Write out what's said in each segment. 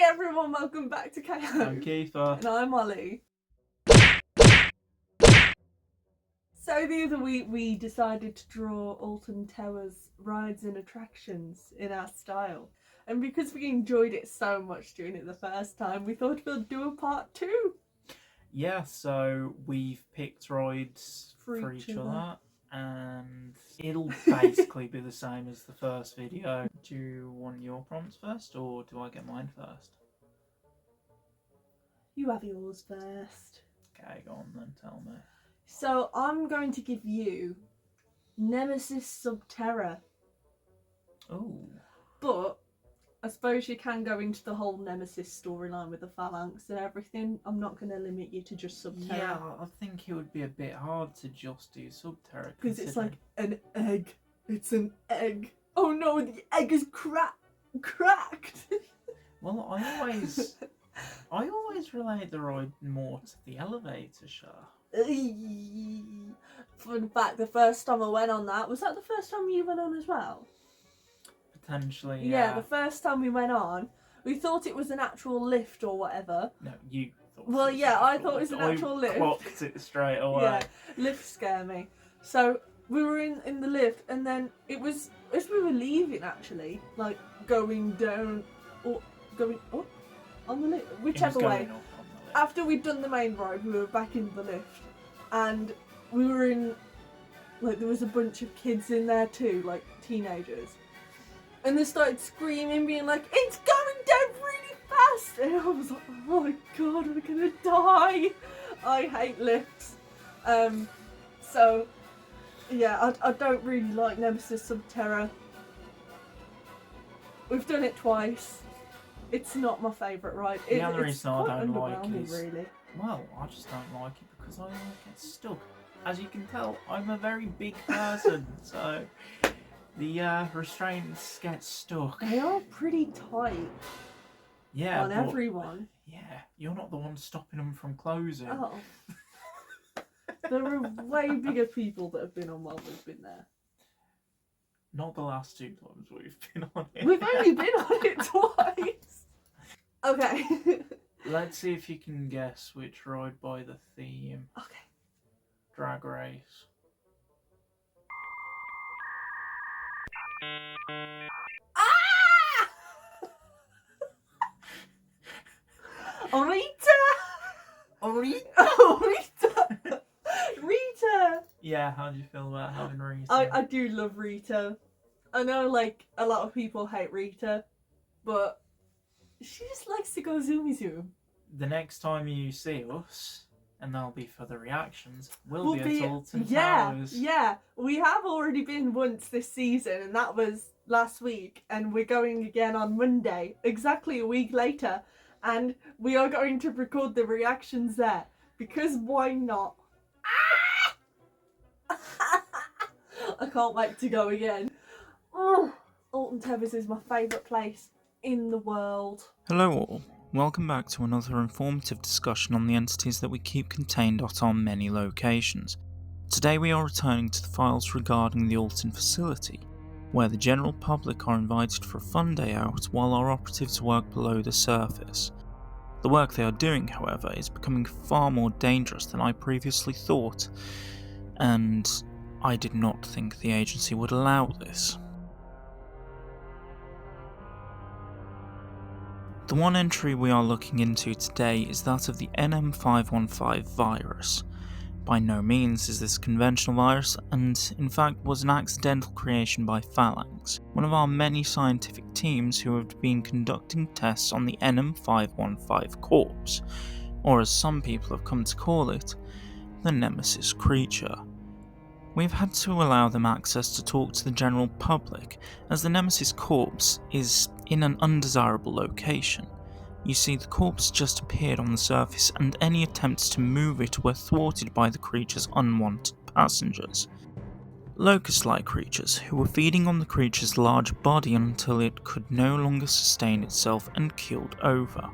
everyone, welcome back to KO. I'm Kiefer. And I'm Ollie. So the other week we decided to draw Alton Tower's rides and attractions in our style. And because we enjoyed it so much doing it the first time, we thought we'd do a part 2. Yeah, so we've picked rides for each other. And it'll basically be the same as the first video. Do you want your prompts first, or do I get mine first? You have yours first. Okay, go on then, tell me. So I'm going to give you Nemesis Subterra. Oh. But I suppose you can go into the whole Nemesis storyline with the Phalanx and everything. I'm not going to limit you to just Subterra. Yeah, I think it would be a bit hard to just do Subterra. Because it's like an egg. It's an egg. Oh no, the egg is cracked. Well, I always relate the ride more to the elevator shaft. Fun fact, the first time I went on that, was that the first time you went on as well? Potentially, yeah. The first time we went on, we thought it was an actual lift or whatever. No, you thought well, it was yeah, I actual thought it was an lift. actual I lift. clocked it straight away. Yeah, lifts scare me. So we were in the lift, and then it was, as we were leaving actually, like going down or going up on the lift, whichever way. After we'd done the main ride, we were back in the lift, and we were in, like, there was a bunch of kids in there too, like teenagers. And they started screaming, being like, it's going down really fast! And I was like, oh my god, we're gonna die! I hate lifts. So, yeah, I don't really like Nemesis Subterra. We've done it twice. It's not my favourite ride. The other reason I don't like is, really. well, I just don't like it because I always get stuck. As you can tell, I'm a very big person, so the restraints get stuck. They are pretty tight. Yeah, on everyone. Yeah, you're not the one stopping them from closing. Oh. There are way bigger people that have been on while we've been there. Not the last 2 times we've been on it. We've only been on it twice. Okay. Let's see if you can guess which ride by the theme. Okay. Drag race. Ah! Rita! Rita! Yeah, how do you feel about having Rita? I do love Rita. I know, like, a lot of people hate Rita, but she just likes to go zoomy zoom. The next time you see us, and there'll be further reactions, we'll be at Alton Towers. Yeah, we have already been once this season, and that was last week, and we're going again on Monday, exactly a week later, and we are going to record the reactions there, because why not? I can't wait to go again. Oh, Alton Towers is my favourite place in the world. Hello all, welcome back to another informative discussion on the entities that we keep contained at our many locations. Today we are returning to the files regarding the Alton facility, where the general public are invited for a fun day out while our operatives work below the surface. The work they are doing, however, is becoming far more dangerous than I previously thought, and I did not think the agency would allow this. The one entry we are looking into today is that of the NM515 virus. By no means is this a conventional virus, and in fact was an accidental creation by Phalanx, one of our many scientific teams who have been conducting tests on the NM515 corpse, or as some people have come to call it, the Nemesis creature. We've had to allow them access to talk to the general public, as the Nemesis corpse is in an undesirable location. You see, the corpse just appeared on the surface, and any attempts to move it were thwarted by the creature's unwanted passengers. Locust-like creatures, who were feeding on the creature's large body until it could no longer sustain itself and keeled over.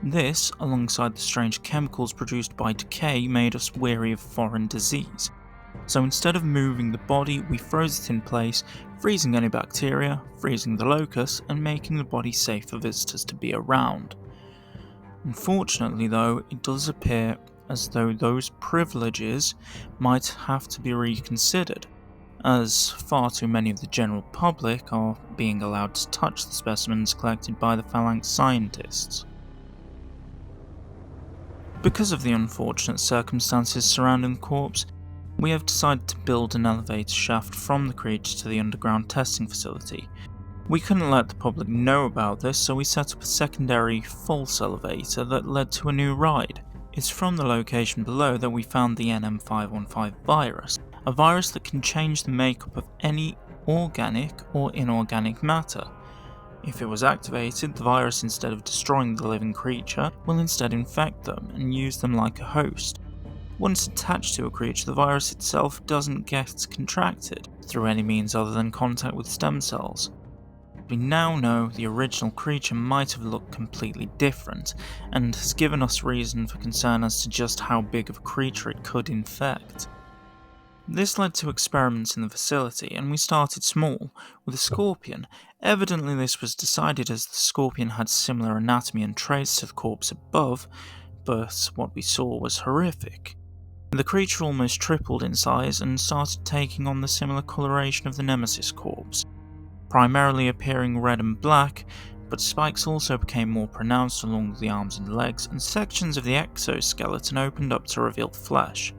This, alongside the strange chemicals produced by decay, made us weary of foreign disease. So instead of moving the body, we froze it in place, freezing any bacteria, freezing the locust, and making the body safe for visitors to be around. Unfortunately though, it does appear as though those privileges might have to be reconsidered, as far too many of the general public are being allowed to touch the specimens collected by the Phalanx scientists. Because of the unfortunate circumstances surrounding the corpse, we have decided to build an elevator shaft from the creature to the underground testing facility. We couldn't let the public know about this, so we set up a secondary false elevator that led to a new ride. It's from the location below that we found the NM515 virus, a virus that can change the makeup of any organic or inorganic matter. If it was activated, the virus, instead of destroying the living creature, will instead infect them and use them like a host. Once attached to a creature, the virus itself doesn't get contracted through any means other than contact with stem cells. We now know the original creature might have looked completely different, and has given us reason for concern as to just how big of a creature it could infect. This led to experiments in the facility, and we started small, with a scorpion. Evidently this was decided as the scorpion had similar anatomy and traits to the corpse above, but what we saw was horrific. The creature almost tripled in size and started taking on the similar coloration of the Nemesis corpse, primarily appearing red and black, but spikes also became more pronounced along the arms and legs, and sections of the exoskeleton opened up to reveal flesh.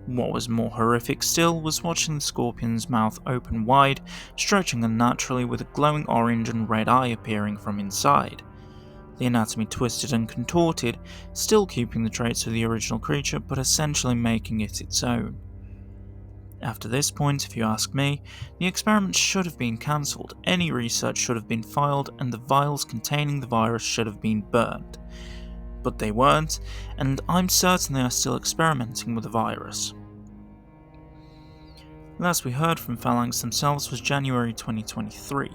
What was more horrific still was watching the scorpion's mouth open wide, stretching unnaturally with a glowing orange and red eye appearing from inside. The anatomy twisted and contorted, still keeping the traits of the original creature, but essentially making it its own. After this point, if you ask me, the experiment should have been cancelled, any research should have been filed, and the vials containing the virus should have been burned. But they weren't, and I'm certain they are still experimenting with the virus. Last we heard from Phalanx themselves was January 2023,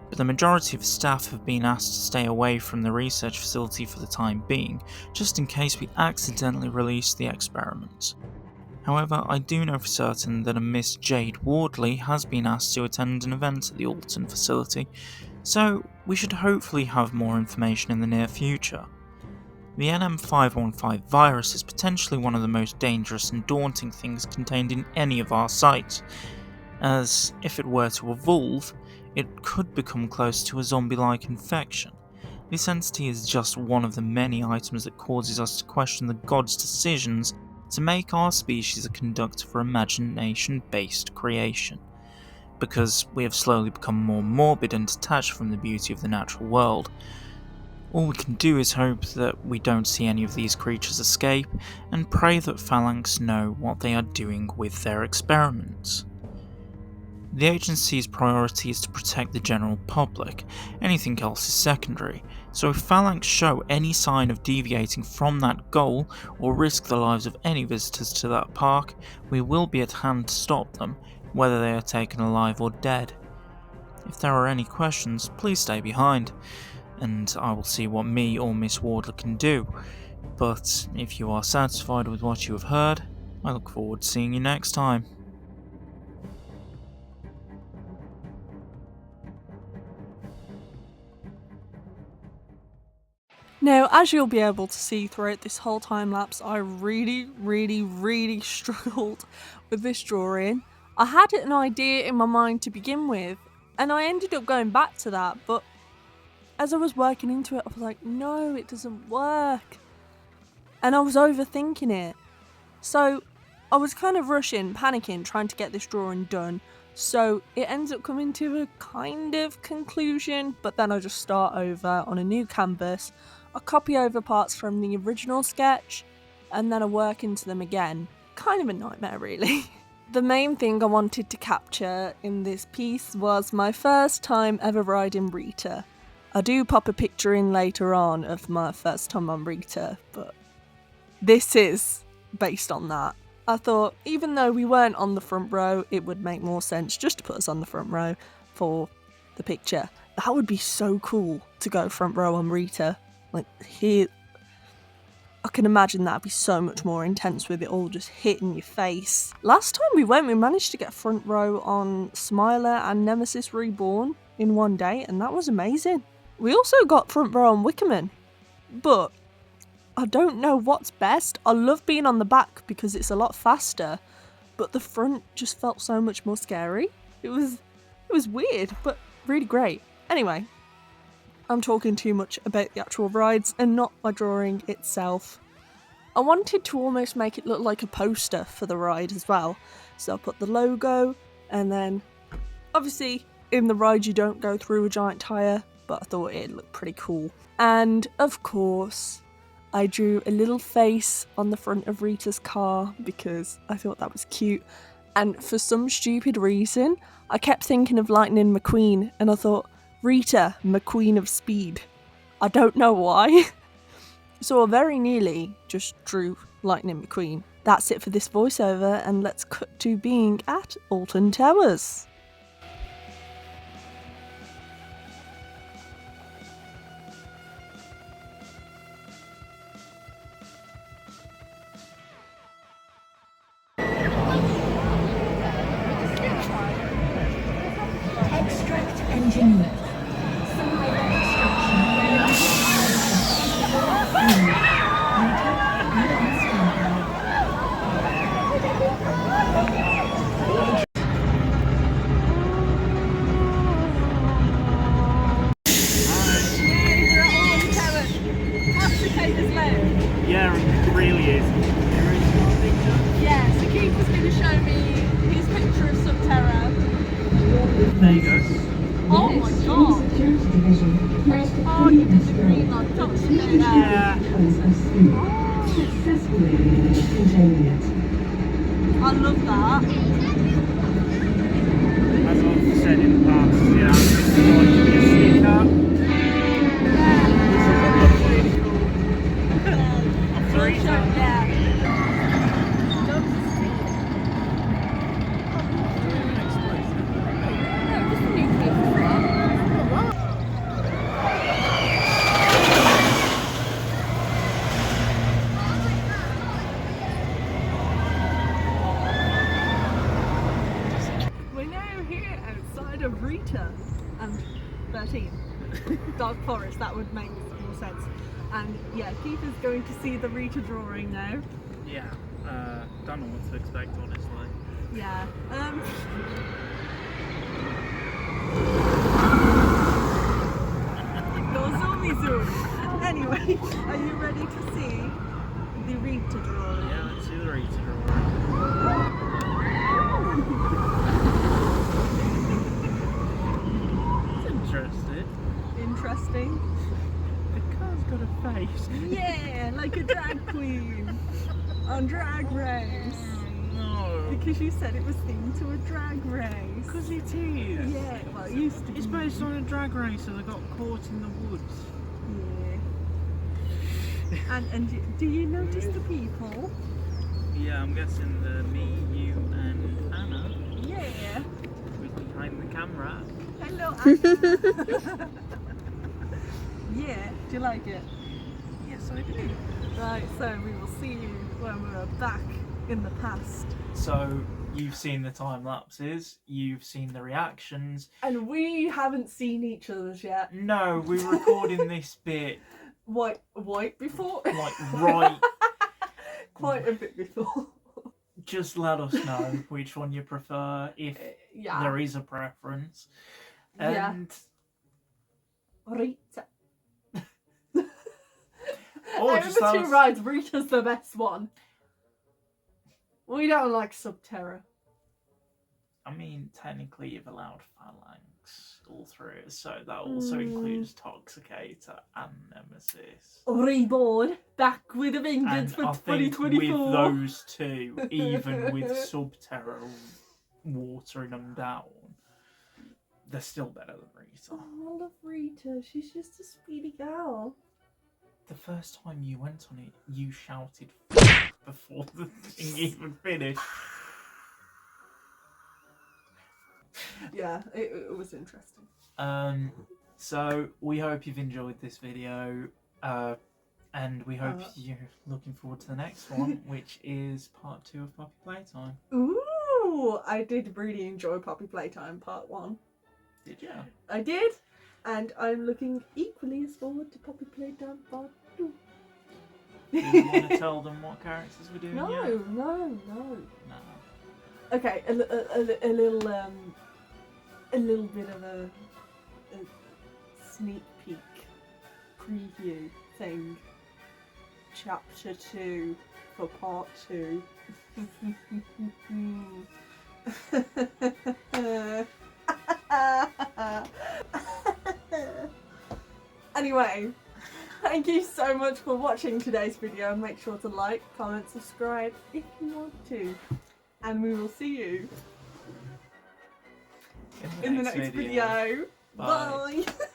but the majority of staff have been asked to stay away from the research facility for the time being, just in case we accidentally release the experiments. However, I do know for certain that a Miss Jade Wardley has been asked to attend an event at the Alton facility, so we should hopefully have more information in the near future. The NM515 virus is potentially one of the most dangerous and daunting things contained in any of our sites, as if it were to evolve, it could become close to a zombie-like infection. This entity is just one of the many items that causes us to question the gods' decisions to make our species a conductor for imagination-based creation, because we have slowly become more morbid and detached from the beauty of the natural world. All we can do is hope that we don't see any of these creatures escape, and pray that Phalanx know what they are doing with their experiments. The agency's priority is to protect the general public, anything else is secondary, so if Phalanx show any sign of deviating from that goal, or risk the lives of any visitors to that park, we will be at hand to stop them, whether they are taken alive or dead. If there are any questions, please stay behind, and I will see what me or Miss Wardler can do, but if you are satisfied with what you have heard, I look forward to seeing you next time. Now, as you'll be able to see throughout this whole time lapse, I really struggled with this drawing. I had an idea in my mind to begin with, and I ended up going back to that, but as I was working into it, I was like, no, it doesn't work. And I was overthinking it. So I was kind of rushing, panicking, trying to get this drawing done. So it ends up coming to a kind of conclusion, but then I just start over on a new canvas. I copy over parts from the original sketch, and then I work into them again. Kind of a nightmare, really. The main thing I wanted to capture in this piece was my first time ever riding Rita. I do pop a picture in later on of my first time on Rita, but this is based on that. I thought, even though we weren't on the front row, it would make more sense just to put us on the front row for the picture. That would be so cool to go front row on Rita. Like, here, I can imagine that'd be so much more intense with it all just hitting your face. Last time we went, we managed to get front row on Smiler and Nemesis Reborn in one day, and that was amazing. We also got front row on Wickerman, but I don't know what's best. I love being on the back because it's a lot faster, but the front just felt so much more scary. It was weird, but really great. Anyway, I'm talking too much about the actual rides and not my drawing itself. I wanted to almost make it look like a poster for the ride as well. So I put the logo, and then obviously in the ride you don't go through a giant tyre, but I thought it looked pretty cool. And of course, I drew a little face on the front of Rita's car because I thought that was cute. And for some stupid reason, I kept thinking of Lightning McQueen, and I thought, Rita, McQueen of Speed. I don't know why. So I very nearly just drew Lightning McQueen. That's it for this voiceover, and let's cut to being at Alton Towers. Extract engineer. Yeah, it really is. Yeah, so Kiefer's going to show me his picture of Subterra. There you go. Oh my god! Oh, you did the green on top of it. Yeah. I love that. As I've said in the past, yeah, this is like a sticker. This is really cool. I'm sorry, Yeah. We're now here outside of Rita and 13. Dark Forest, that would make more sense. And yeah, Kiefer's going to see the Rita drawing now. Yeah, don't know what to expect, honestly. Yeah. Anyway, are you ready to see the Rita drawing? Yeah, let's see the Rita drawing. It's interesting. Interesting. The car's got a face. Yeah, like a drag queen on Drag Race. No. Because you said it was themed to a drag race. Because it is. Yeah, well, it used to be. It's based on a drag race that got caught in the woods. Yeah. And do you notice the people? Yeah, I'm guessing the me, you, and Anna. Yeah. Who's behind the camera. Hello, Anna. Yeah, do you like it? Yes, I do. Right, so we will see you when we're back in the past. So, you've seen the time lapses, you've seen the reactions. And we haven't seen each other's yet. No, we're recording this bit. White before? Like, right. Quite a bit before. Just let us know which one you prefer, if Yeah. there is a preference. Yeah. And Rita. oh, Out of just the let two us- rides, Rita's the best one. We don't like Subterra. I mean, technically you've allowed phalanx all through it, so that also includes Toxicator and Nemesis. Reborn, back with a vengeance And for I think 2024. with those two, even with Subterra watering them down, they're still better than Rita. Oh, I love Rita. She's just a speedy girl. The first time you went on it, you shouted before the thing even finished. Yeah, it was interesting. So we hope you've enjoyed this video, and we hope you're looking forward to the next one, which is part 2 of Puppy Playtime. Ooh, I did really enjoy Puppy Playtime Part 1. Did you? I did, and I'm looking equally as forward to Puppy Playtime Part 2. Do you want to tell them what characters we're doing No, yet? no. No. Okay, a little bit of a sneak peek preview thing. Chapter 2 for part 2. Anyway, thank you so much for watching today's video. Make sure to like, comment, subscribe if you want to. And we will see you in the next video. Bye. Bye.